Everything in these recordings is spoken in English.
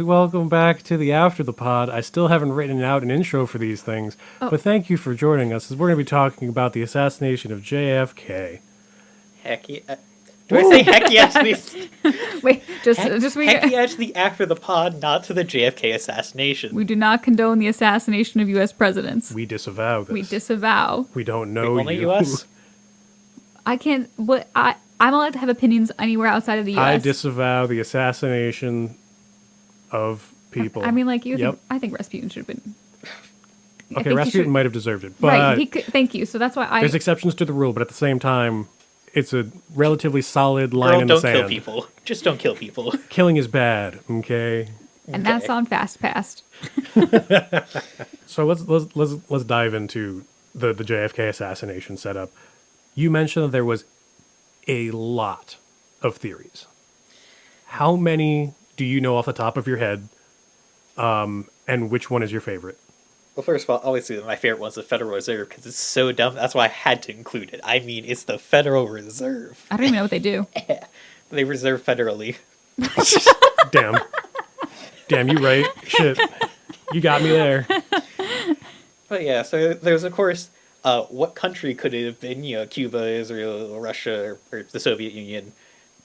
Welcome back to the After the Pod. I still haven't written out an intro for these things, but thank you for joining us as we're going to be talking about the assassination of JFK. Heck yeah. Do I say heck yes to Wait, heck yeah to the after the pod, not to the JFK assassination? we do not condone the assassination of U.S. presidents. We disavow this. We disavow. We don't know Only you. US? I can't. What I'm allowed to have opinions anywhere outside of the U.S. I disavow the assassination of people. I mean, like you. Yep. I think Rasputin should have been. Okay, Rasputin might have deserved it, but Right. Thank you. So that's why there's exceptions to the rule, but at the same time, it's a relatively solid line Girl, in the don't sand. kill people. Just don't kill people. Killing is bad, okay? And that's on Fast Past. So let's dive into the JFK assassination setup. You mentioned that there was a lot of theories. How many do you know off the top of your head? And which one is your favorite? Well, first of all, obviously my favorite one's the Federal Reserve because it's so dumb. That's why I had to include it. I mean, it's the Federal Reserve. I don't even know what they do. They reserve federally. Damn, you right. Shit. You got me there. But yeah, so there's of course, what country could it have been? You know, Cuba, Israel, Russia, or the Soviet Union.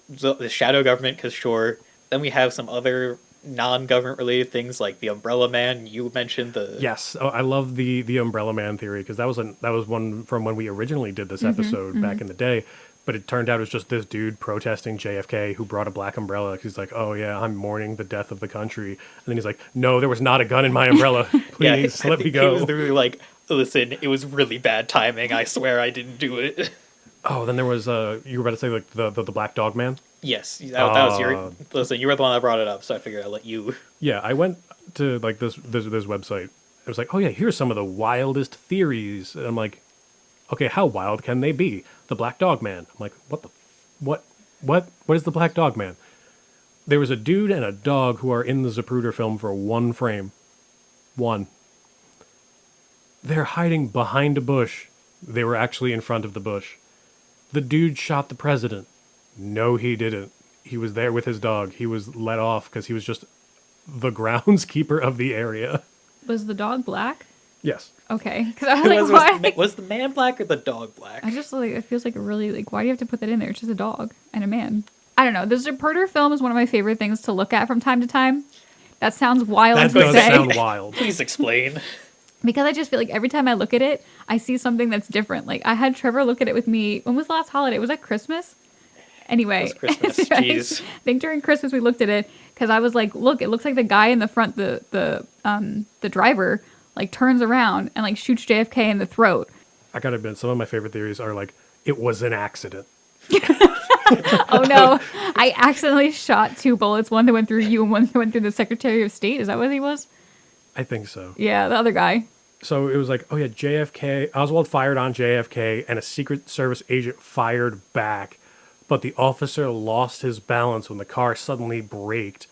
The shadow government, because sure. Then we have some other non-government related things like the Umbrella Man. You mentioned the Yes. Oh, I love the Umbrella Man theory because that was one from when we originally did this episode back in the day. But it turned out it was just this dude protesting JFK who brought a black umbrella. He's like, oh, yeah, I'm mourning the death of the country. And then he's like, no, there was not a gun in my umbrella. Please, let me go. He was literally like, listen, it was really bad timing. I swear I didn't do it. Oh, then there was, you were about to say, like, the Black Dog Man? Yes, that was your... Listen, you were the one that brought it up, so I figured I'd let you... Yeah, I went to, like, this website. It was like, oh, yeah, here's some of the wildest theories. And I'm like, okay, how wild can they be? The Black Dog Man. I'm like, what is the Black Dog Man? There was a dude and a dog who are in the Zapruder film for one frame. One. They're hiding behind a bush. They were actually in front of the bush. The dude shot the president. No, he didn't. He was there with his dog. He was let off because he was just the groundskeeper of the area. Was the dog black? Yes. Okay, because I was like, why? Was the man black or the dog black? I just like it feels like a really like why do you have to put that in there? It's just a dog and a man. I don't know. The Zapruder film is one of my favorite things to look at from time to time. That sounds wild That to does say. sound wild. Please explain. Because I just feel like every time I look at it, I see something that's different. Like I had Trevor look at it with me. When was the last holiday? Was that Christmas? Anyway, It was Christmas. Jeez. I think during Christmas we looked at it because I was like, look, it looks like the guy in the front, the driver, like turns around and like shoots JFK in the throat. I gotta admit, some of my favorite theories are like, it was an accident. Oh no, I accidentally shot 2 bullets, one that went through you and one that went through the Secretary of State. Is that what he was? I think so. Yeah, the other guy. So it was like, oh yeah, JFK, Oswald fired on JFK and a Secret Service agent fired back, but the officer lost his balance when the car suddenly braked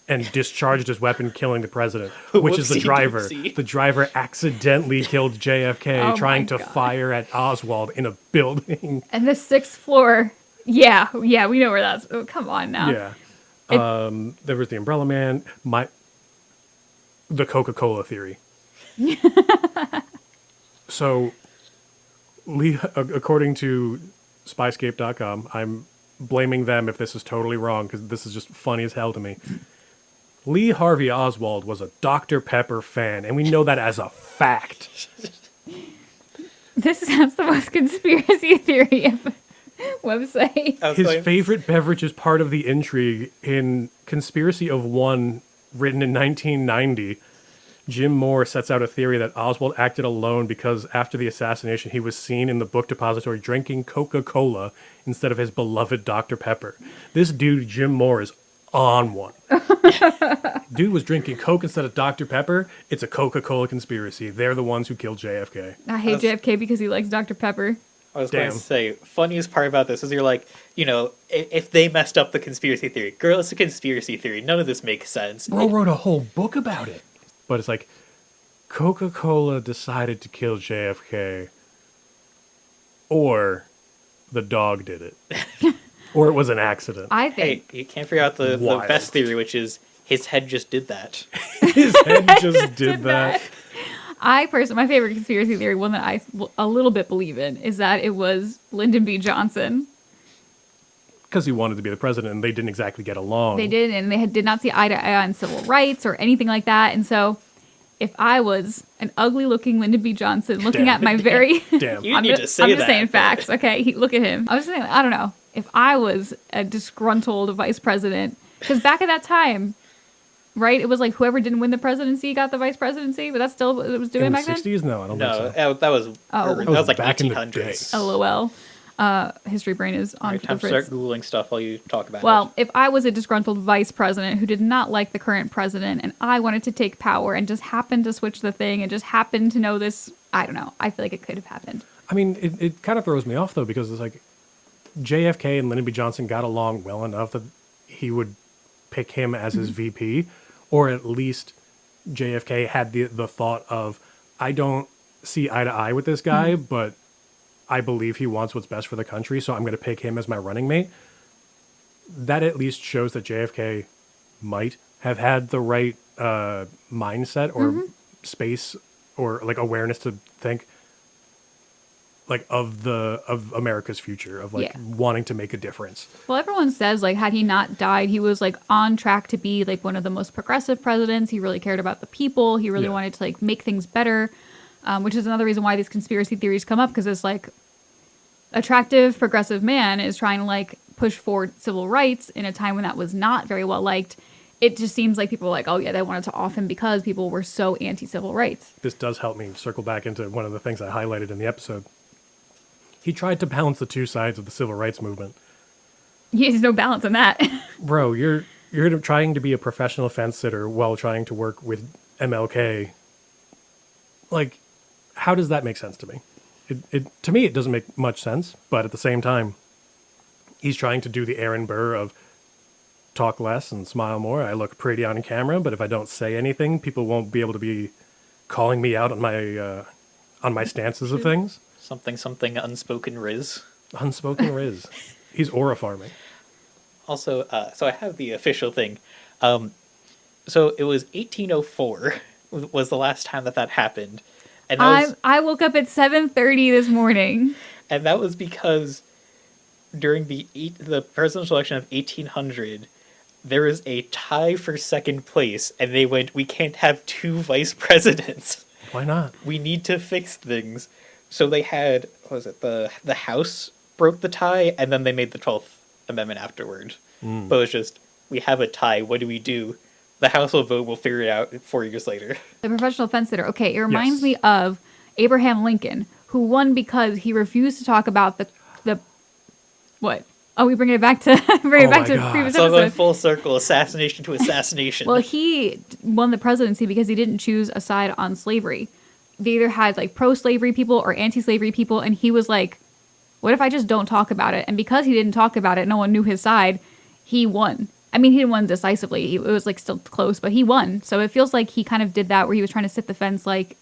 and discharged his weapon, killing the president, which is the Whoopsie driver. doopsie. The driver accidentally killed JFK Oh trying my to God. fire at Oswald in a building. And the 6th floor. Yeah, we know where that's. Oh, come on now. Yeah. There was the Umbrella Man, the Coca-Cola theory. So, according to Spyscape.com, I'm blaming them if this is totally wrong because this is just funny as hell to me. Lee Harvey Oswald was a Dr. Pepper fan, and we know that as a fact. This sounds the most conspiracy theory of website. His favorite beverage is part of the intrigue in Conspiracy of One, written in 1990. Jim Moore sets out a theory that Oswald acted alone because after the assassination, he was seen in the book depository drinking Coca-Cola instead of his beloved Dr. Pepper. This dude, Jim Moore, is on one. Dude was drinking Coke instead of Dr. Pepper. It's a Coca-Cola conspiracy. They're the ones who killed JFK. I hate JFK because he likes Dr. Pepper. I was going Damn. to say, funniest part about this is you're like, you know, if they messed up the conspiracy theory, girl, it's a conspiracy theory. None of this makes sense. Bro wrote a whole book about it. But it's like, Coca-Cola decided to kill JFK, or the dog did it, or it was an accident. I think Hey, you can't figure out the Wild. best theory, which is His head just did that. His head just did that. I personally, my favorite conspiracy theory, one that I a little bit believe in, is that it was Lyndon B. Johnson. Because he wanted to be the president, and they didn't exactly get along. They did, and they did not see eye to eye on civil rights or anything like that. And so, if I was an ugly-looking Lyndon B. Johnson looking Damn. at my very... Damn. You need to say I'm just that, saying but- facts, okay? Look at him. I was saying, I don't know. If I was a disgruntled vice president... Because back at that time, right, it was like whoever didn't win the presidency got the vice presidency, but that's still what it was doing In the back then? 60s? No, I don't No, think so. that was Oh. that That was was like back in the 1800s. day. LOL. History brain is on Every for time the start fritz. googling stuff while you talk about Well, it. if I was a disgruntled vice president who did not like the current president and I wanted to take power and just happened to switch the thing and just happened to know this, I don't know. I feel like it could have happened. I mean, it kind of throws me off, though, because it's like JFK and Lyndon B. Johnson got along well enough that he would pick him as his VP, or at least JFK had the thought of, I don't see eye to eye with this guy, but I believe he wants what's best for the country, so I'm going to pick him as my running mate. That at least shows that JFK might have had the right mindset or space or like awareness to think like of America's future, of like Yeah. wanting to make a difference. Well, everyone says like had he not died, he was like on track to be like one of the most progressive presidents. He really cared about the people. He really Yeah. wanted to like make things better, which is another reason why these conspiracy theories come up because it's like attractive progressive man is trying to like push forward civil rights in a time when that was not very well liked. It just seems like people were like, oh yeah, they wanted to off him because people were so anti-civil rights. This does help me circle back into one of the things I highlighted in the episode. He tried to balance the two sides of the civil rights movement. There's no balance in that. Bro, you're trying to be a professional fence sitter while trying to work with MLK. Like, how does that make sense to me? To me, it doesn't make much sense. But at the same time, he's trying to do the Aaron Burr of talk less and smile more. I look pretty on camera, but if I don't say anything, people won't be able to be calling me out on my stances of things. Something unspoken Riz. Unspoken Riz. He's aura farming. Also, so I have the official thing. So it was 1804 was the last time that happened, and I woke up at 7:30 this morning. and that was because during the presidential election of 1800, there was a tie for second place, and they went, "We can't have two vice presidents. Why not? We need to fix things." So they had, what was it, the House broke the tie, and then they made the 12th Amendment afterward. But it was just, we have a tie, what do we do? The House will vote, we'll figure it out 4 years later. The professional fence sitter. Okay, it reminds Yes. me of Abraham Lincoln, who won because he refused to talk about the what? Oh, we bring it back to Oh my God. previous So going episode. full circle, assassination to assassination. Well, he won the presidency because he didn't choose a side on slavery. They either had like pro-slavery people or anti-slavery people, and he was like, "What if I just don't talk about it?" And because he didn't talk about it, no one knew his side. He won. I mean, he didn't win decisively. It was like still close, but he won. So it feels like he kind of did that, where he was trying to sit the fence like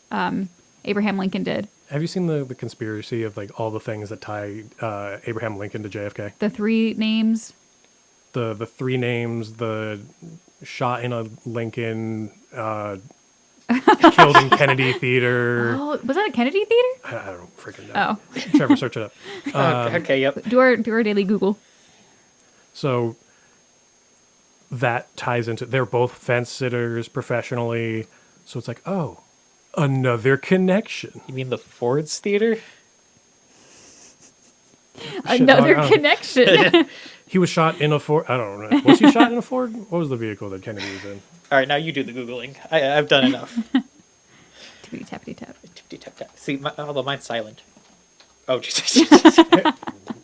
Abraham Lincoln did. Have you seen the conspiracy of like all the things that tie Abraham Lincoln to JFK? The three names. The three names, the shot in a Lincoln, killed in Kennedy Theater. Oh, was that a Kennedy Theater? I don't freaking know. Oh, Trevor, search it up. okay, yep. do our daily Google. So that ties into, they're both fence sitters professionally. So it's like, oh, another connection. You mean the Ford's Theater? Another no, no. connection. He was shot in a Ford. I don't know. Was he shot in a Ford? What was the vehicle that Kennedy was in? All right, now you do the Googling. I've done enough. Tippity tappity tap. Tippity tap tap. See, although mine's silent. Oh, Jesus.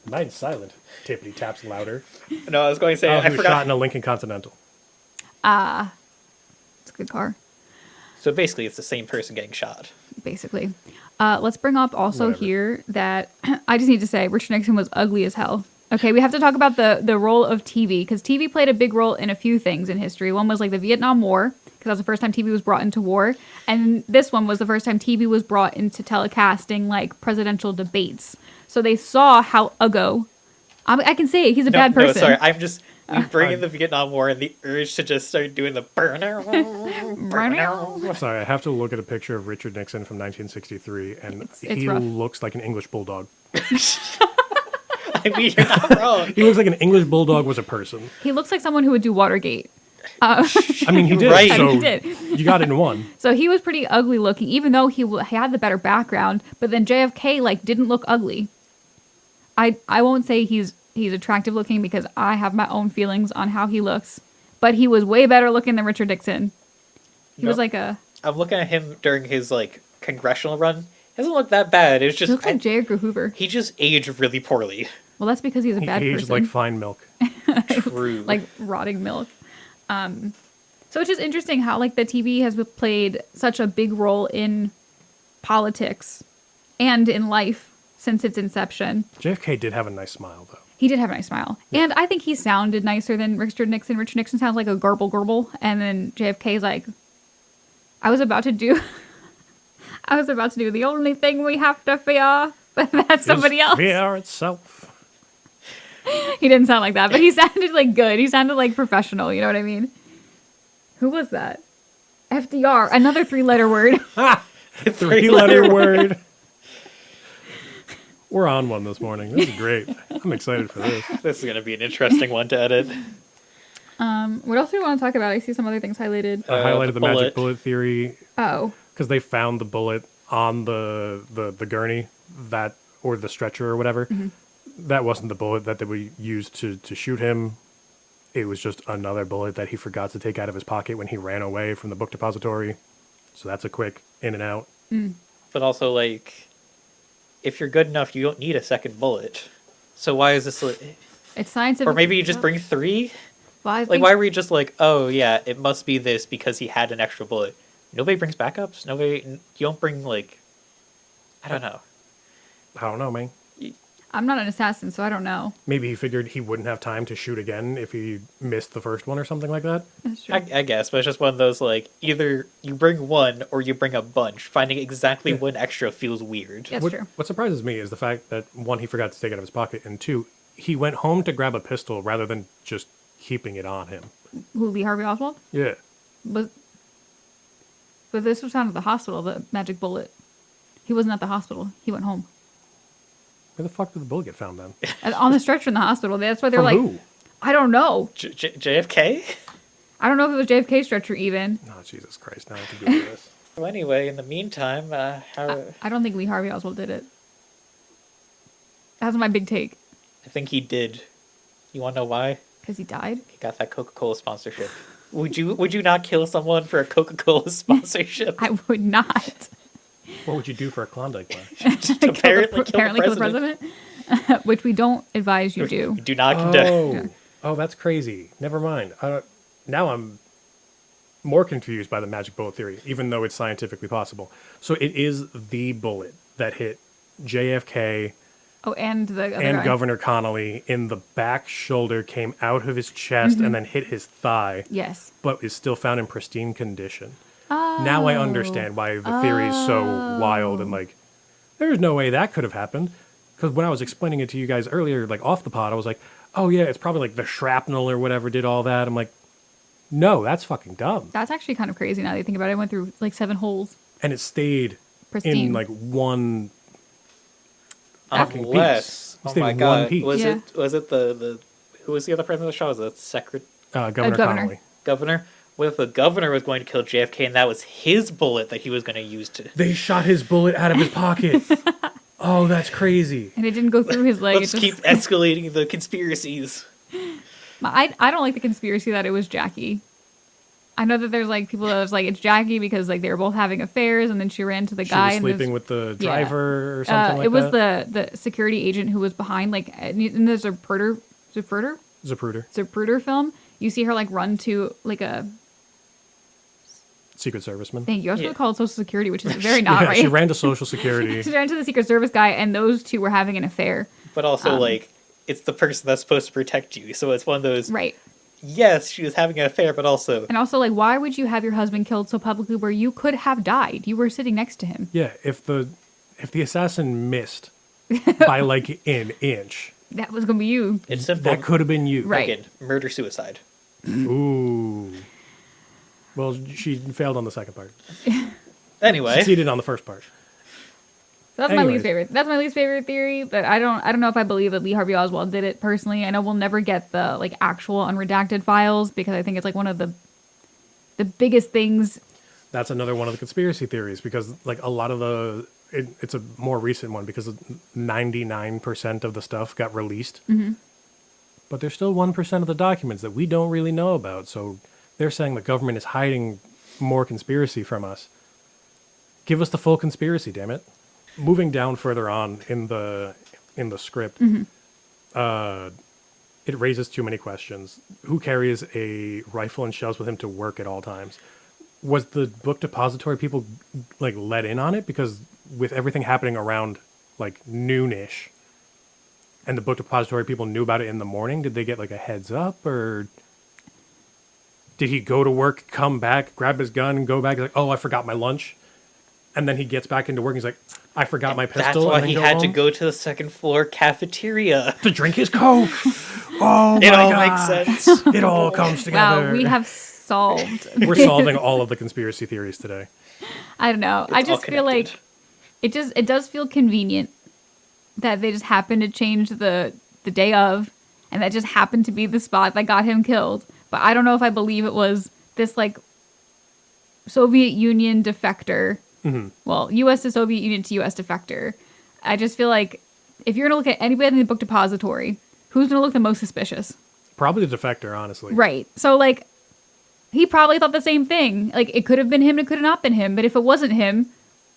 Mine's silent. Tippity taps louder. No, I was going to say, Oh, I he was shot forgot. in a Lincoln Continental. It's a good car, So basically, it's the same person getting shot. basically. Let's bring up also Whatever. here that I just need to say Richard Nixon was ugly as hell. Okay, we have to talk about the role of TV, because TV played a big role in a few things in history. One was like the Vietnam War, because that was the first time TV was brought into war. And this one was the first time TV was brought into telecasting like presidential debates. So they saw how Ugo, I can say it, he's a bad person. No, sorry. I'm just We bring in the Vietnam War and the urge to just start doing the burner. Sorry, I have to look at a picture of Richard Nixon from 1963, and It's he rough. looks like an English bulldog. I mean, you're not wrong. He looks like an English bulldog was a person. He looks like someone who would do Watergate. I mean, he did. Right. So He did. you got it in one. So he was pretty ugly looking, even though he had the better background. But then JFK like didn't look ugly. I won't say he's attractive looking because I have my own feelings on how he looks. But he was way better looking than Richard Nixon. He was Nope. like a I'm looking at him during his like congressional run. He doesn't look that bad. It's he just looks like J. Edgar Hoover. he just aged really poorly. Well, that's because he's a He bad aged person. like fine milk. True. Like rotting milk. So it's just interesting how like the TV has played such a big role in politics and in life since its inception. JFK did have a nice smile, though. He did have a nice smile. And I think he sounded nicer than Richard Nixon. Richard Nixon sounds like a garble. And then JFK's like, I was about to do the only thing we have to fear, but that's somebody Is else. Fear itself. He didn't sound like that, but he sounded like good. He sounded like professional. You know what I mean? Who was that? FDR, another 3-letter word. Three-letter word. We're on one this morning. This is great. I'm excited for this. This is gonna be an interesting one to edit. What else do we want to talk about? I see some other things highlighted. I highlighted the magic bullet. bullet theory Oh, because they found the bullet on the gurney that or the stretcher or whatever. That wasn't the bullet that they would use to shoot him. It was just another bullet that he forgot to take out of his pocket when he ran away from the book depository. So that's a quick in and out. But also, like, if you're good enough, you don't need a second bullet. So why is this? it's scientific. Or maybe you just bring 3. Well, I Like, think- why were you just like, oh yeah, it must be this because he had an extra bullet? Nobody brings backups. You don't bring like, I don't know. I don't know, man. I'm not an assassin, so I don't know. Maybe he figured he wouldn't have time to shoot again if he missed the first one or something like that. That's true. I guess, but it's just one of those like either you bring one or you bring a bunch. Finding exactly one extra feels weird. That's true. What surprises me is the fact that, one, he forgot to take it out of his pocket, and 2, he went home to grab a pistol rather than just keeping it on him. Who, Lee Harvey Oswald? Yeah. But this was found at the hospital, the magic bullet. He wasn't at the hospital. He went home. Where the fuck did the bullet get found then? And on the stretcher in the hospital. That's why they're From like, who? I don't know. JFK. I don't know if it was JFK stretcher even. Oh, Jesus Christ. Now I have to do this. Well, anyway, in the meantime, how I don't think Lee Harvey Oswald did it. That's my big take. I think he did. You want to know why? Because he died. He got that Coca-Cola sponsorship. Would you not kill someone for a Coca-Cola sponsorship? I would not. What would you do for a Klondike bar? Apparently kill the president. Which we don't advise you do. Do not condone. Oh, oh, that's crazy. Never mind. Now I'm more confused by the magic bullet theory, even though it's scientifically possible. So it is the bullet that hit JFK Oh, and the other and guy. Governor Connolly in the back shoulder, came out of his chest, and then hit his thigh, Yes. but is still found in pristine condition. Now I understand why the theory is so wild and like, there's no way that could have happened. Because when I was explaining it to you guys earlier, like off the pod, I was like, oh yeah, it's probably like the shrapnel or whatever did all that. I'm like, no, that's fucking dumb. That's actually kind of crazy now that you think about it. I went through like 7 holes. And it stayed Pristine. in like one fucking Unless, piece. It oh stayed my in god, one piece. Yeah. was it the who was the other president of the show? Was it Governor governor. Connolly. governor? What if the governor was going to kill JFK and that was his bullet that he was going to use to? They shot his bullet out of his pocket. Oh, that's crazy. And it didn't go through his leg. Let's it keep just, escalating the conspiracies. I don't like the conspiracy that it was Jackie. I know that there's like people that was like it's Jackie because like they were both having affairs and then she ran to the She guy was and sleeping with the yeah. driver or something like it was that. the security agent who was behind like in the Zapruder film. You see her like run to like a Secret Serviceman. thank you. I was Yeah. going to call it Social Security, which is very not Yeah, right. she ran to Social Security. She ran to the Secret Service guy, and those two were having an affair. But also, like, it's the person that's supposed to protect you. So it's one of those. Right. Yes, she was having an affair, but also And also, like, why would you have your husband killed so publicly where you could have died? You were sitting next to him. Yeah, if the assassin missed by like an inch, That was gonna be you. It's simple. That could have been you. Right. Again, murder-suicide. Ooh. Well, she failed on the second part. Anyway, Succeeded on the first part. That's my Anyways. least favorite. That's my least favorite theory, but I don't know if I believe that Lee Harvey Oswald did it personally. I know we'll never get the like actual unredacted files because I think it's like one of the biggest things. That's another one of the conspiracy theories because like a lot of it's a more recent one because 99% of the stuff got released. Mm-hmm. But there's still 1% of the documents that we don't really know about. So they're saying the government is hiding more conspiracy from us. Give us the full conspiracy, damn it. Moving down further on in the script, it raises too many questions. Who carries a rifle and shells with him to work at all times? Was the book depository people like let in on it? Because with everything happening around like noonish, and the book depository people knew about it in the morning, did they get like a heads up, or did he go to work, come back, grab his gun, and go back? Like, oh, I forgot my lunch, and then he gets back into work. And he's like, I forgot my pistol. that's why and then he go had to home go to the second floor cafeteria. to drink his Coke. Oh my It all God. makes sense. It all comes together. Wow, we have solved. We're solving all of the conspiracy theories today. I don't know. I It's all just feel like connected. it does feel convenient that they just happened to change the day of, and that just happened to be the spot that got him killed. But I don't know if I believe it was this like Soviet Union defector. Mm-hmm. Well, U.S. to Soviet Union to U.S. defector. I just feel like if you're gonna look at anybody in the book depository, who's gonna look the most suspicious? Probably the defector, honestly. Right. So like, he probably thought the same thing. Like it could have been him, it could have not been him. But if it wasn't him,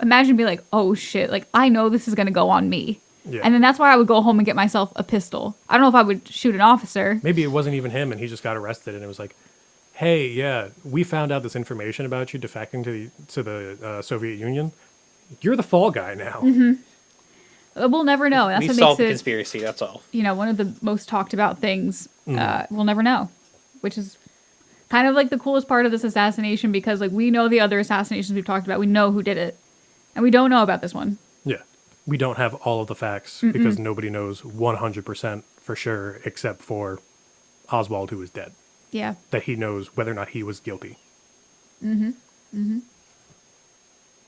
imagine being like, oh shit, like I know this is gonna go on me. Yeah. And then that's why I would go home and get myself a pistol. I don't know if I would shoot an officer. Maybe it wasn't even him and he just got arrested and it was like, hey, yeah, we found out this information about you defecting to the Soviet Union. You're the fall guy now. We'll never know. That's We what solved the makes it, conspiracy, that's all. one of the most talked about things. We'll never know, which is kind of like the coolest part of this assassination because like we know the other assassinations we've talked about. We know who did it, and we don't know about this one. Yeah. We don't have all of the facts because nobody knows 100% for sure except for Oswald, who is dead. Yeah. That he knows whether or not he was guilty. So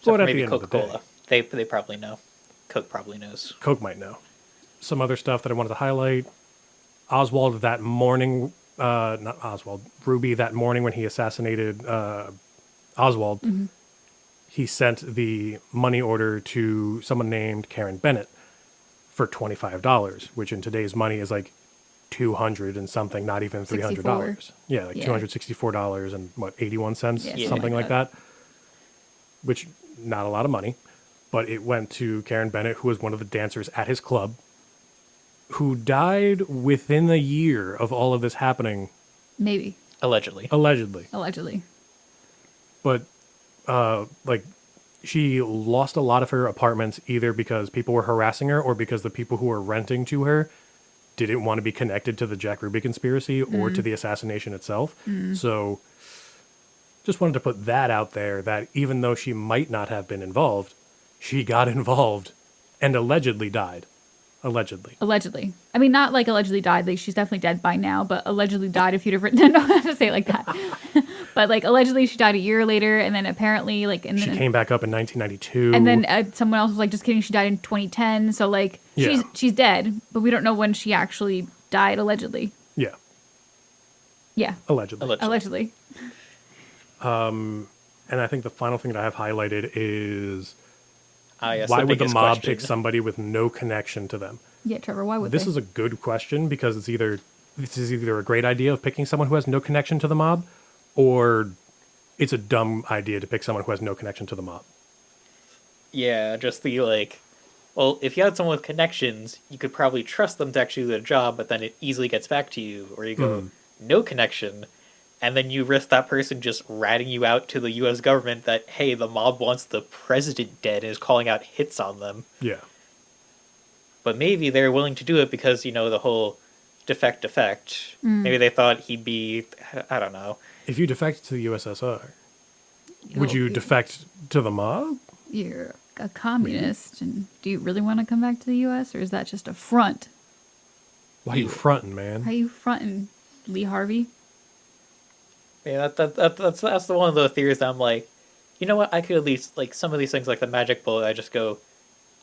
But at maybe the end of the day- Coca-Cola. They probably know. Coke probably knows. Coke might know. Some other stuff that I wanted to highlight. Oswald that morning, not Oswald, Ruby that morning when he assassinated Oswald, he sent the money order to someone named Karen Bennett for $25, which in today's money is like 200 and something, not even $300. Yeah, like Yeah. $264 and what, 81 cents, Yeah, something like that. Which, not a lot of money. But it went to Karen Bennett, who was one of the dancers at his club, who died within a year of all of this happening, Maybe. Allegedly. allegedly. Allegedly. But, like, she lost a lot of her apartments either because people were harassing her or because the people who were renting to her didn't want to be connected to the Jack Ruby conspiracy or to the assassination itself. So, just wanted to put that out there that even though she might not have been involved, she got involved and allegedly died. Allegedly. Allegedly. I mean, not like allegedly died. Like she's definitely dead by now, but allegedly died a few different. No, I have to say it like that. But like allegedly she died a year later, and then apparently like and She then came back up in 1992. and then someone else was like, just kidding, she died in 2010. So like Yeah. she's dead, but we don't know when she actually died. Allegedly. Yeah, Yeah. allegedly. Allegedly. And I think the final thing that I have highlighted is Yes, why would the biggest mob question. pick somebody with no connection to them? Yeah, Trevor. Why would This they? is a good question because this is either a great idea of picking someone who has no connection to the mob, or it's a dumb idea to pick someone who has no connection to the mob. Yeah, just the like, well, if you had someone with connections, you could probably trust them to actually do their job, but then it easily gets back to you. Or you go, no connection, and then you risk that person just ratting you out to the U.S. government that, hey, the mob wants the president dead and is calling out hits on them. Yeah. But maybe they're willing to do it because, the whole defect. Maybe they thought he'd be, I don't know. If you defect to the USSR, would You'll- you defect to the mob? You're a communist, and do you really want to come back to the U.S., or is that just a front? Why you fronting, man? How you fronting, Lee Harvey? Yeah, that's the one of the theories that I'm like, you know what? I could at least like some of these things like the magic bullet. I just go,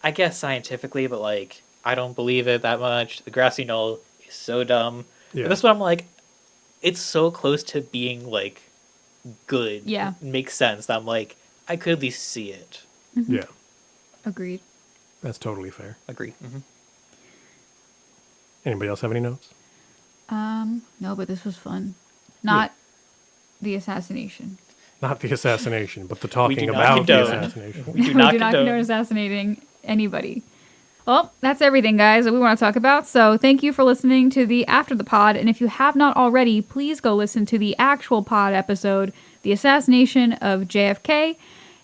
I guess scientifically, but like I don't believe it that much. The grassy knoll is so dumb. Yeah. But this one I'm like, it's so close to being like good. Yeah. It makes sense. That I'm like, I could at least see it. Yeah, Agreed. that's totally fair. Agree. Mm-hmm. Anybody else have any notes? No, but this was fun. Not the assassination. Not the assassination, but the talking do not about the condone. assassination. We do not condone condone. assassinating anybody. Well, that's everything, guys, that we want to talk about. So thank you for listening to the After the Pod. And if you have not already, please go listen to the actual pod episode, The Assassination of JFK.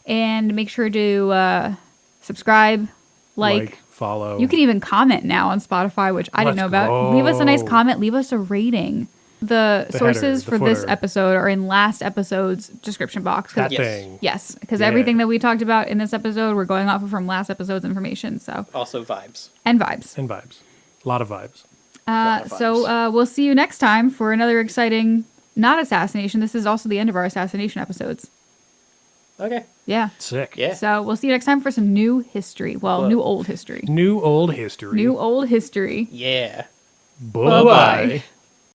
And make sure to subscribe, like, follow. you can even comment now on Spotify, which I didn't know Let's about. go. Leave us a nice comment. Leave us a rating. The sources header, the for this footer. episode are in last episode's description box. 'Cause- that Yes. thing. Yes, because Yeah. everything that we talked about in this episode, we're going off of from last episode's information. So Also vibes. and vibes. And vibes. A lot of vibes. Lot of So vibes. we'll see you next time for another exciting, not assassination. This is also the end of our assassination episodes. Okay. Yeah. Sick. Yeah. So we'll see you next time for some new history. Well, Whoa. new old history. New old history. New old history. Yeah. Bye-bye.